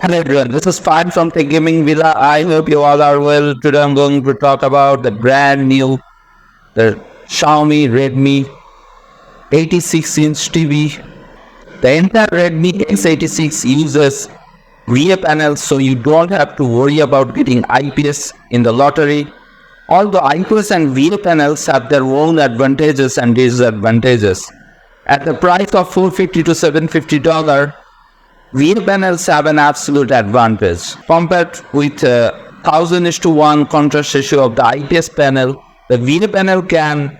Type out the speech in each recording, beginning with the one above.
Hello everyone, this is Fad from Tech Gaming Villa. I hope you all are well. Today I'm going to talk about the brand new the Xiaomi Redmi 86-inch TV. The entire Redmi X86 uses rear panels, so you don't have to worry about getting IPS in the lottery. Although IPS and rear panels have their own advantages and disadvantages. At the price of $450 to $750, rear panels have an absolute advantage. Compared with 1000:1 contrast ratio of the IPS panel, the rear panel can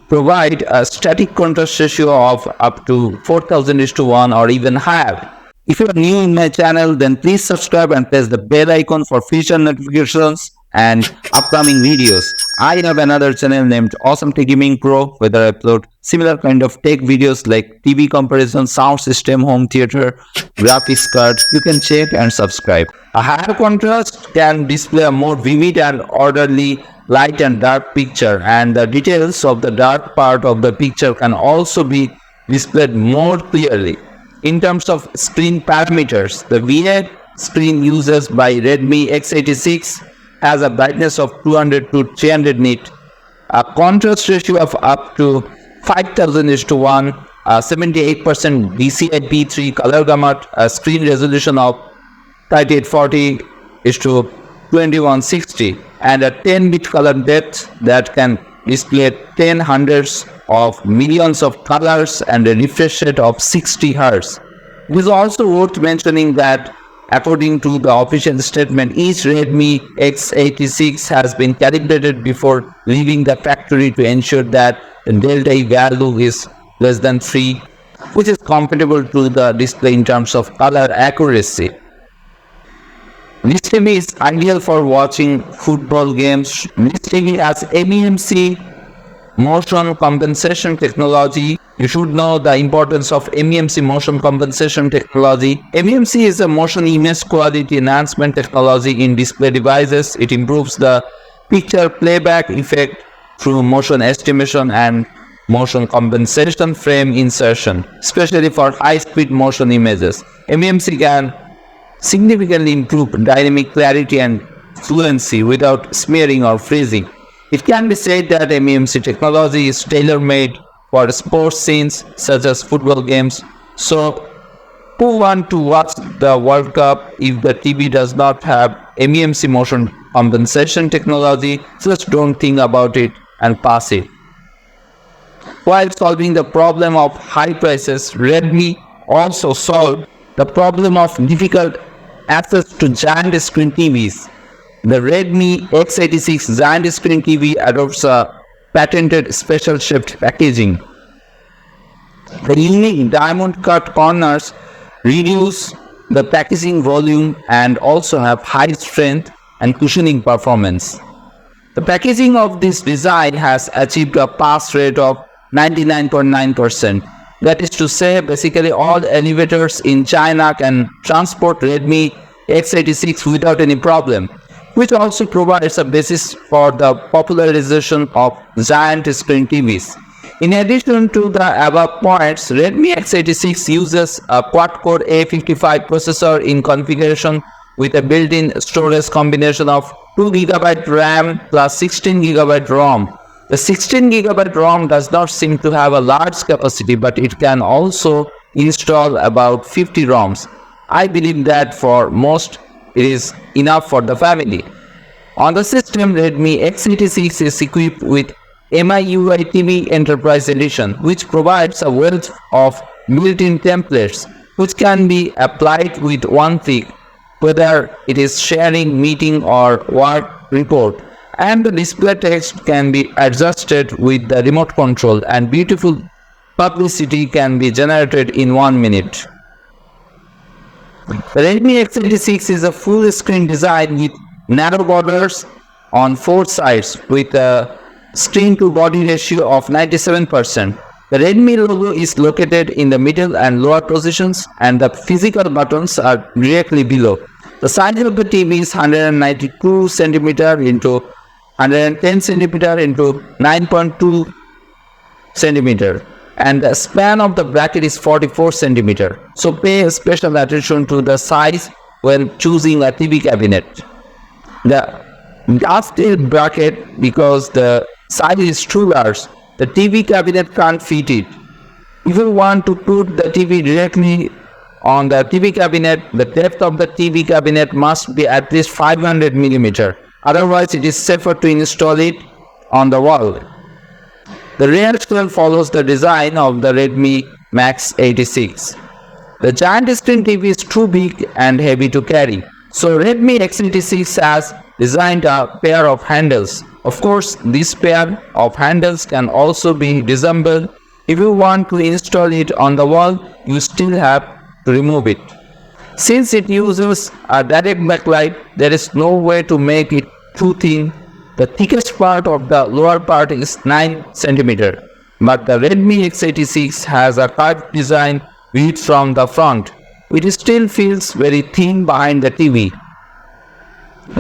provide a static contrast ratio of up to 4000:1 or even higher. If you are new in my channel, then please subscribe and press the bell icon for future notifications and upcoming videos. I have another channel named Awesome Tech Gaming Pro, where I upload similar kind of tech videos like TV comparison, sound system, home theater, graphics card. You can check and subscribe. A higher contrast can display a more vivid and orderly light and dark picture, and the details of the dark part of the picture can also be displayed more clearly. In terms of screen parameters, the VA screen used by Redmi X86 has a brightness of 200 to 300 nit, a contrast ratio of up to 5000:1, a 78% DCI-P3 color gamut, a screen resolution of 3840:2160, and a 10-bit color depth that can display 10 hundreds of millions of colors and a refresh rate of 60 Hz. It is also worth mentioning that according to the official statement, each Redmi X86 has been calibrated before leaving the factory to ensure that the delta E value is less than 3, which is compatible to the display in terms of color accuracy. This TV is ideal for watching football games. This TV has MEMC motion compensation technology. You should know the importance of MEMC motion compensation technology. MEMC is a motion image quality enhancement technology in display devices. It improves the picture playback effect through motion estimation and motion compensation frame insertion, especially for high-speed motion images. MEMC can significantly improve dynamic clarity and fluency without smearing or freezing. It can be said that MEMC technology is tailor-made for sports scenes such as football games. So, who want to watch the World Cup if the TV does not have MEMC motion compensation technology? Just don't think about it and pass it. While solving the problem of high prices, Redmi also solved the problem of difficult access to giant screen TVs. The Redmi X86 giant screen TV adopts a patented special shaped packaging. The unique diamond cut corners reduce the packaging volume and also have high strength and cushioning performance. The packaging of this design has achieved a pass rate of 99.9%. That is to say, basically all elevators in China can transport Redmi X86 without any problem, which also provides a basis for the popularization of giant screen TVs. In addition to the above points, Redmi X86 uses a quad-core A55 processor in configuration with a built-in storage combination of 2GB RAM plus 16GB ROM. The 16GB ROM does not seem to have a large capacity, but it can also install about 50 ROMs. I believe that for most it is enough for the family. On the system, Redmi X86 is equipped with MIUI TV Enterprise Edition, which provides a wealth of built-in templates which can be applied with one click, whether it is sharing, meeting or work report. And the display text can be adjusted with the remote control, and beautiful publicity can be generated in 1 minute. The Redmi X86 is a full screen design with narrow borders on 4 sides with a screen to body ratio of 97%. The Redmi logo is located in the middle and lower positions, and the physical buttons are directly below. The size of the TV is 192 cm into 110 cm into 9.2 cm, and the span of the bracket is 44 cm. So pay special attention to the size when choosing a TV cabinet. The dust is bracket because the size is too large. The TV cabinet can't fit it. If you want to put the TV directly on the TV cabinet, the depth of the TV cabinet must be at least 500 mm. Otherwise, it is safer to install it on the wall. The rear shell follows the design of the Redmi Max 86. The giant screen TV is too big and heavy to carry, so Redmi X86 has designed a pair of handles. Of course, this pair of handles can also be disassembled. If you want to install it on the wall, you still have to remove it. Since it uses a direct backlight, there is no way to make it too thin. The thickest part of the lower part is 9 cm, but the Redmi X86 has a curved design viewed from the front. It still feels very thin behind the TV.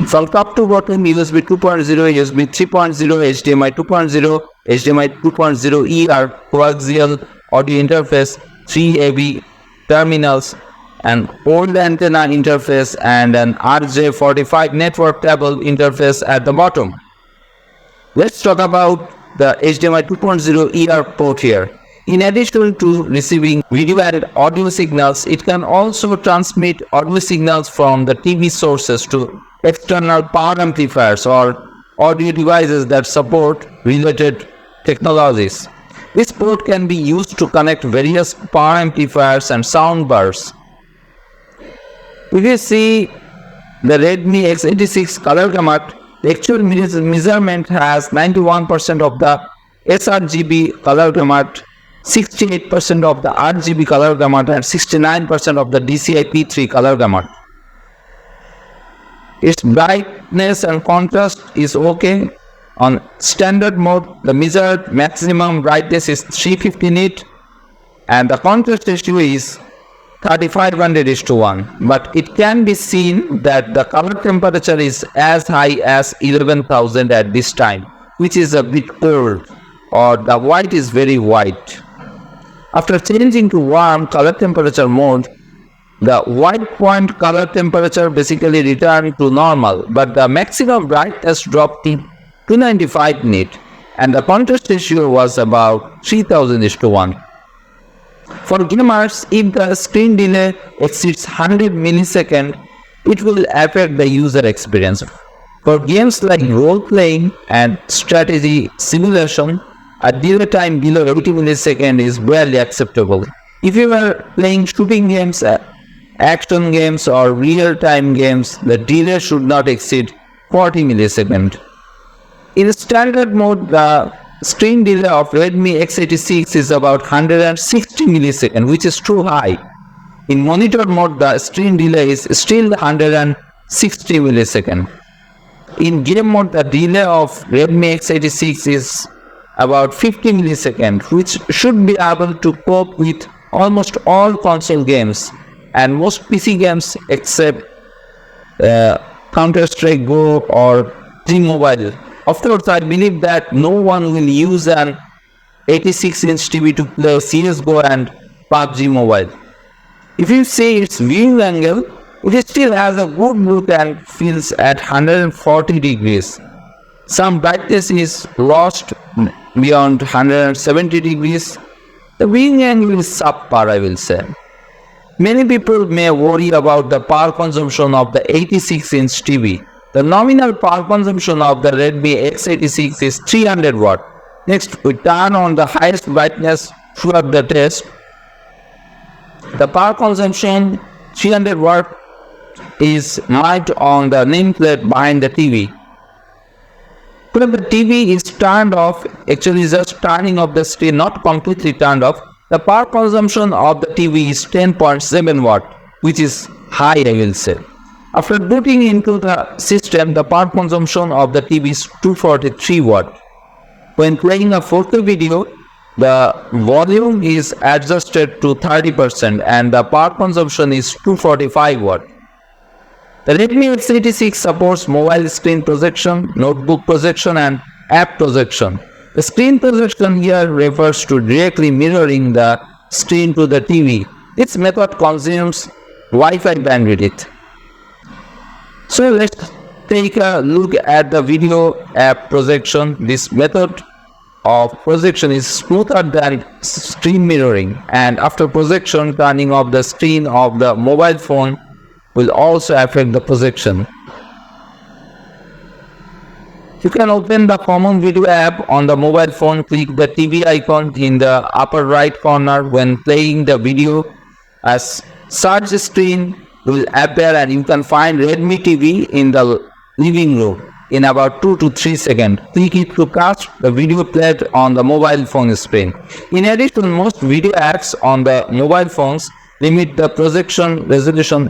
From top to bottom, USB 2.0, USB 3.0, HDMI 2.0, HDMI 2.0 ER, coaxial audio interface, 3 AV terminals, an old antenna interface, and an RJ45 network cable interface at the bottom. Let's talk about the HDMI 2.0 ER port here. In addition to receiving video and audio signals, it can also transmit audio signals from the TV sources to external power amplifiers or audio devices that support related technologies. This port can be used to connect various power amplifiers and soundbars. If you see the Redmi X86 color gamut, the actual measurement has 91% of the sRGB color gamut, 68% of the RGB color gamut, and 69% of the DCI-P3 color gamut. Its brightness and contrast is okay. On standard mode, the measured maximum brightness is 350 nit and the contrast ratio is 3500:1, but it can be seen that the color temperature is as high as 11,000 at this time, which is a bit cold, or the white is very white. After changing to warm color temperature mode, the white point color temperature basically returned to normal, but the maximum brightness dropped to 295 nit and the contrast ratio was about 3000:1. For gamers, if the screen delay exceeds 100 milliseconds, it will affect the user experience. For games like role-playing and strategy simulation, a delay time below 80 milliseconds is barely acceptable. If you are playing shooting games, action games or real-time games, the delay should not exceed 40 milliseconds. In standard mode, the screen delay of Redmi X86 is about 160 milliseconds, which is too high. In monitor mode, the screen delay is still 160 milliseconds. In game mode, the delay of Redmi X86 is about 50 milliseconds, which should be able to cope with almost all console games and most PC games except Counter-Strike Go or T-Mobile. Of course, I believe that no one will use an 86-inch TV to play CSGO and PUBG Mobile. If you see its viewing angle, it still has a good look and feels at 140 degrees. Some brightness is lost beyond 170 degrees. The viewing angle is subpar, I will say. Many people may worry about the power consumption of the 86-inch TV. The nominal power consumption of the Redmi X86 is 300 watt. Next, we turn on the highest brightness throughout the test. The power consumption 300 watt is marked on the nameplate behind the TV. When the TV is turned off, actually just turning off the screen, not completely turned off, the power consumption of the TV is 10.7 watt, which is high, I will say. After booting into the system, the power consumption of the TV is 243 watt. When playing a 4K video, the volume is adjusted to 30% and the power consumption is 245 watt. The Redmi X86 supports mobile screen projection, notebook projection and app projection. The screen projection here refers to directly mirroring the screen to the TV. This method consumes Wi-Fi bandwidth. So let's take a look at the video app projection. This method of projection is smoother than screen mirroring, and after projection, turning off the screen of the mobile phone will also affect the projection. You can open the common video app on the mobile phone, click the TV icon in the upper right corner. When playing the video, a search screen will appear and you can find Redmi TV in the living room in about 2 to 3 seconds. Click it to catch the video played on the mobile phone screen. In addition, most video apps on the mobile phones limit the projection resolution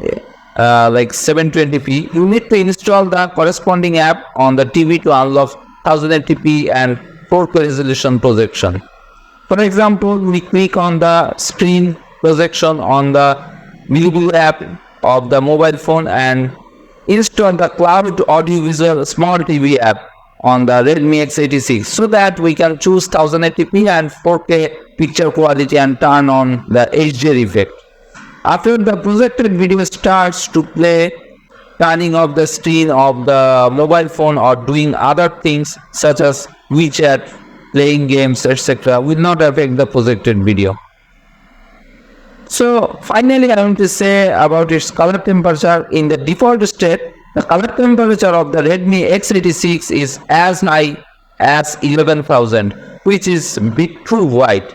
like 720p. You need to install the corresponding app on the TV to unlock 1080p and 4K resolution projection. For example, we click on the screen projection on the video app of the mobile phone and install the cloud audiovisual smart TV app on the Redmi X86 so that we can choose 1080p and 4K picture quality and turn on the HDR effect. After the projected video starts to play, turning off the screen of the mobile phone or doing other things such as WeChat, playing games, etc. will not affect the projected video. So finally, I want to say about its color temperature. In the default state, the color temperature of the Redmi X86 is as high as 11,000, which is a bit too white.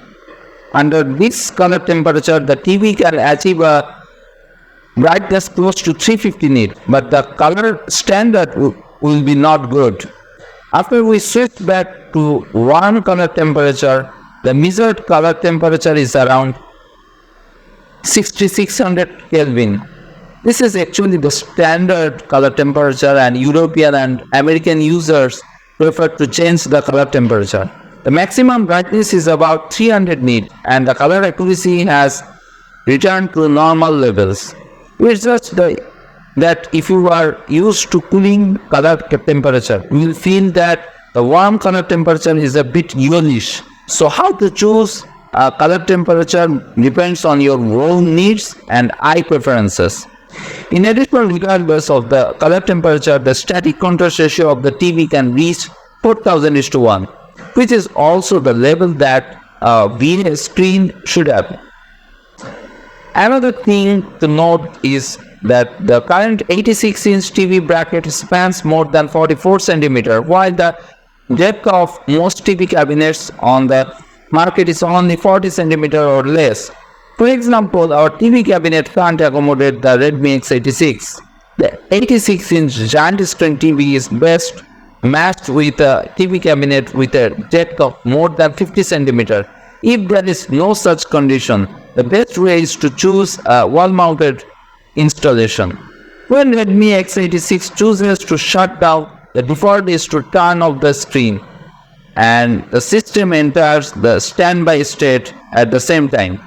Under this color temperature, the TV can achieve a brightness close to 350 nit, but the color standard will be not good. After we switch back to warm color temperature, the measured color temperature is around 6600 Kelvin. This is actually the standard color temperature, and European and American users prefer to change the color temperature. The maximum brightness is about 300 nit and the color accuracy has returned to normal levels. It's just that if you are used to cooling color temperature, you will feel that the warm color temperature is a bit yellowish. So how to choose a color temperature depends on your own needs and eye preferences. In addition, regardless of the color temperature, the static contrast ratio of the TV can reach 4000:1. Which is also the level that a VA screen should have. Another thing to note is that the current 86-inch TV bracket spans more than 44 cm, while the depth of most TV cabinets on the market is only 40 cm or less. For example, our TV cabinet can't accommodate the Redmi X86. The 86-inch giant screen TV is best matched with a TV cabinet with a depth of more than 50 cm. If there is no such condition, the best way is to choose a wall-mounted installation. When Redmi X86 chooses to shut down, the default is to turn off the screen and the system enters the standby state at the same time.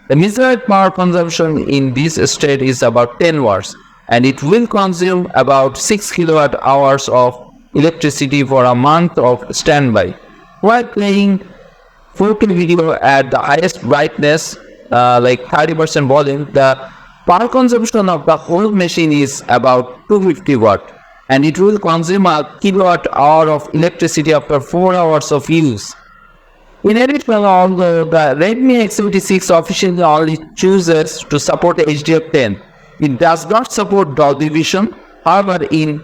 The measured power consumption in this state is about 10 watts and it will consume about 6 kilowatt hours of electricity for a month of standby. While playing 4K video at the highest brightness, like 30% volume, the power consumption of the whole machine is about 250 watt and it will consume a kilowatt hour of electricity after 4 hours of use. In addition, although the Redmi X86 officially only chooses to support HDR10, it does not support Dolby Vision. However, in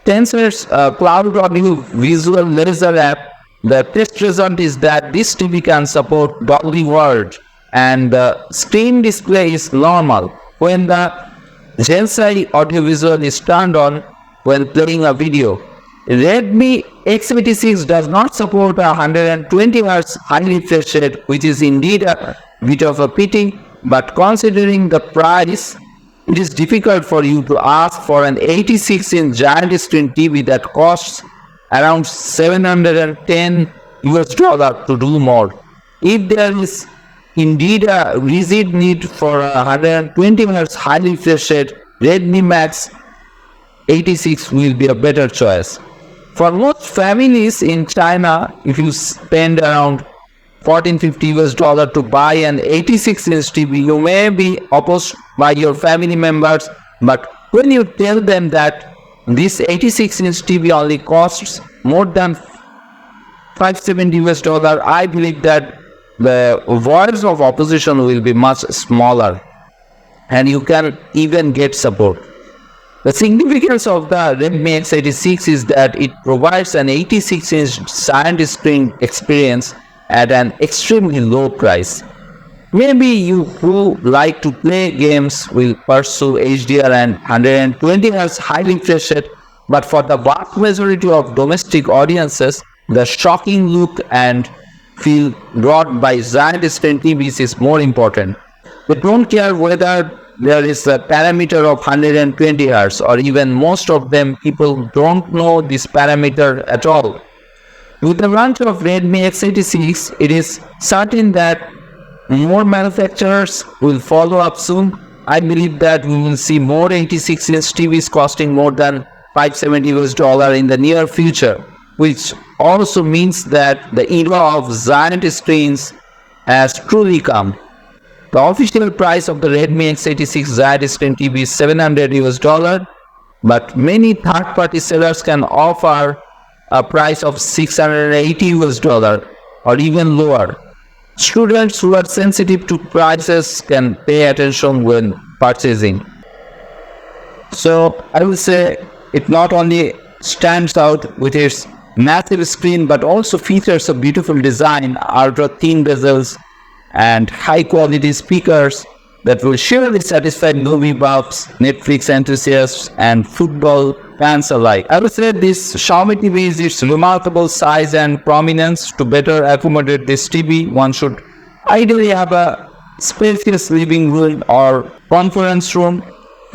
Tensor's cloud audio visual laser app, the test result is that this TV can support Dolby World and the screen display is normal when the Gensai audiovisual is turned on when playing a video. Redmi X86 does not support a 120 Hz high refresh rate, which is indeed a bit of a pity, but considering the price, it is difficult for you to ask for an 86-inch giant screen TV that costs around $710 to do more. If there is indeed a rigid need for a 120 Hz high refresh rate, Redmi Max 86 will be a better choice. For most families in China, if you spend around $1450 to buy an 86-inch TV, you may be opposed by your family members, but When you tell them that this 86-inch TV only costs more than $570, I believe that the voice of opposition will be much smaller and you can even get support. The significance of the Redmi X86 is that it provides an 86-inch giant screen experience at an extremely low price. Maybe you who like to play games will pursue HDR and 120Hz high refresh rate, but for the vast majority of domestic audiences, the shocking look and feel brought by giant screen TVs is more important. They don't care whether there is a parameter of 120 Hz or even most of them people don't know this parameter at all. With the launch of Redmi X86, it is certain that more manufacturers will follow up soon. I believe that we will see more 86-inch TVs costing more than $570 in the near future, which also means that the era of giant screens has truly come. The official price of the Redmi X86 giant screen TV is $700, but many third-party sellers can offer a price of $680 or even lower. Students who are sensitive to prices can pay attention when purchasing. So I will say it not only stands out with its massive screen but also features a beautiful design, ultra thin bezels and high quality speakers that will surely satisfy movie buffs, Netflix enthusiasts and football fans alike. I would say this Xiaomi TV is its remarkable size and prominence. To better accommodate this TV, one should ideally have a spacious living room or conference room.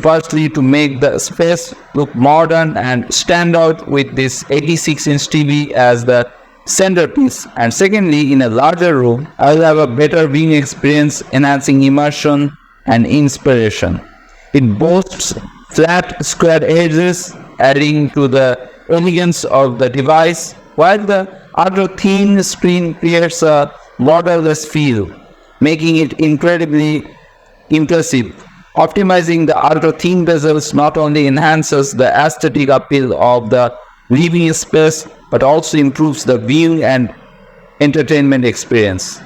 Firstly, to make the space look modern and stand out with this 86-inch TV as the centerpiece, and secondly, in a larger room, I will have a better viewing experience, enhancing immersion and inspiration. It boasts flat square edges, adding to the elegance of the device, while the ultra thin screen creates a borderless feel, making it incredibly impressive. Optimizing the ultra thin bezels not only enhances the aesthetic appeal of the living space but also improves the viewing and entertainment experience,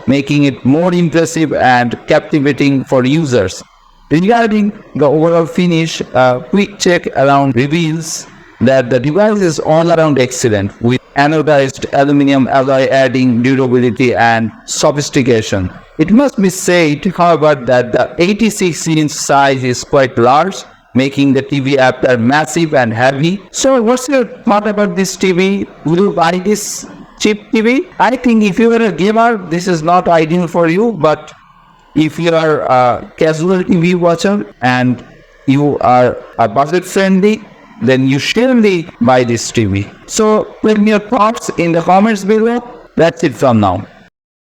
making it more impressive and captivating for users. Regarding the overall finish, a quick check around reveals that the device is all around excellent, with anodized aluminum alloy adding durability and sophistication. It must be said, however, that the 86-inch size is quite large, making the TV appear massive and heavy. So what's your thought about this TV? Will you buy this cheap TV? I think if you are a gamer, this is not ideal for you, but if you are a casual TV watcher and you are a budget friendly, then you surely buy this TV. So leave me your thoughts in the comments below. That's it from now.